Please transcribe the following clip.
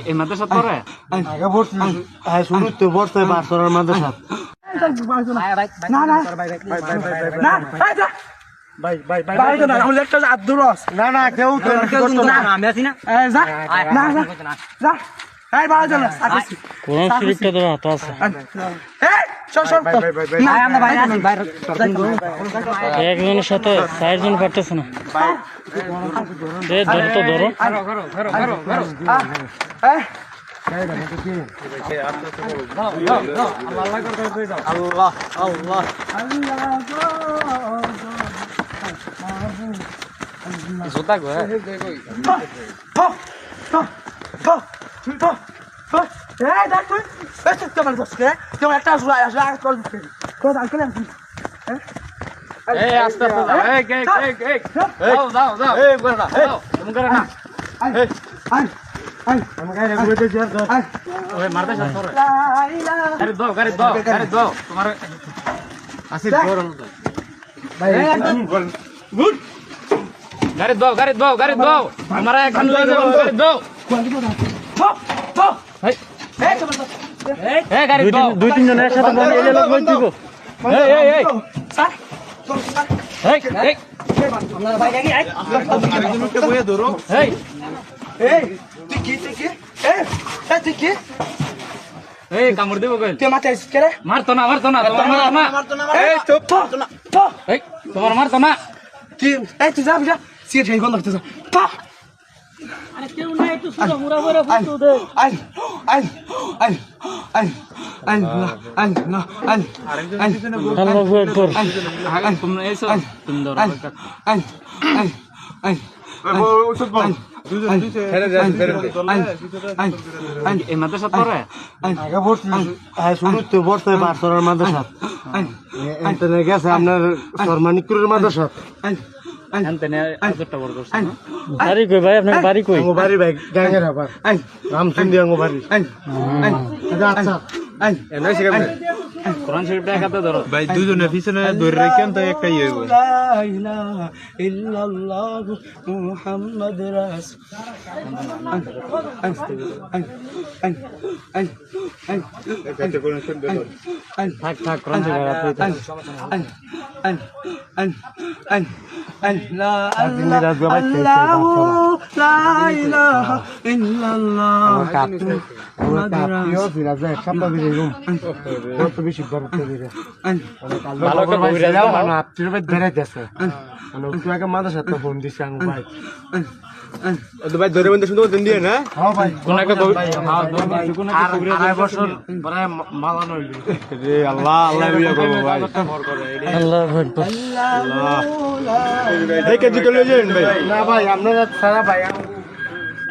এই মাদ্রাসা পড়ে আগে পড়ছি শুরু তো পড়তে বাসরার মাদ্রাসা না না না ভাই ভাই ভাই ভাই তো না আমরা একটা আব্দুল রস না না কেউ তো না আমি আছি না যা না যা এই ভাই চল কোরআন শরীফটা তো হাতে আছে এই চল চল না আমরা বাইরে আছি বাইরে একজনের সাথে চারজন পারতেছে না এ ধরো তো ধরো আল্লাহ আল্লাহ জোতা গো এই দেখ তুই এই তোমার দোস্তে তোমার একটা আসলে আসলে আগে কল দিতে তো আজকে না এই আস্তে আস্তে এই যাও এই করে না তুমি করে না আই আই আই আমি গায়ে ঘুরে যাই আর ওই মারতে চাস তোরে লা ইলাহা গাড়ি দাও তোমার আসিফ ধরো ভাই গুড গাড়ি দাও আমার এখন লয়ে যাও গাড়ি দাও এই এই গাড়ি দাও দুই তিন জনের সাথে বলে এলে লোক বলছি গো এই স্যার এই আমরা ভাই দেখি আই আরেকজনকে বয়ে ধরো এই এই তুই কি তুই কি এই কামড় দিব কইল তুই মাথায় আসছিস রে মারতো না এই চুপ তো এই তোমার মারতো না কি এই তুই যা যা সিট হেই গন্ধ করতেছ পা আরে কেউ নাই একটু সুরা মুরা মুরা ফুটো দে আই আই আই আই আই আই না আই আই আল্লাহু আকবার তোমরা এসো তুমি ধরো আই আই আই ওষুধ বল দুজন ছেড়ে দে এই মাদ্রাসা পড়ে আগে পড়ছি শুরু তো পড়তে বাসরার মাদ্রাসা এন্টনে গেছে আপনার ফরমানিকুরের মাদ্রাসা এনতেনে আজটা বড় করছে বাড়ি কই ভাই আপনার বাড়ি কই আমার বাড়ি ভাই গাঙ্গের আবার রামচন্দ্র আমার বাড়ি আচ্ছা এনে শিখাবেন কোরআন শরীফটা একাতে ধরো ভাই দুজনের পিছনে ধরে রাখেন তো একটাই হইব লা ইলাহা ইল্লাল্লাহু মুহাম্মাদ রাসূল থাক কোরআন শরীফ ভাই ধরে বন্ধু শুনতে পাচ্ছেন দিয়ে না কোন একটা বছর মালানো রে আল্লাহ আল্লাহ বিয়া করবো ভাই আল্লাহু আকবার দেখে জিজ্ঞেস ভাই না ভাই আপনারা সারা ভাই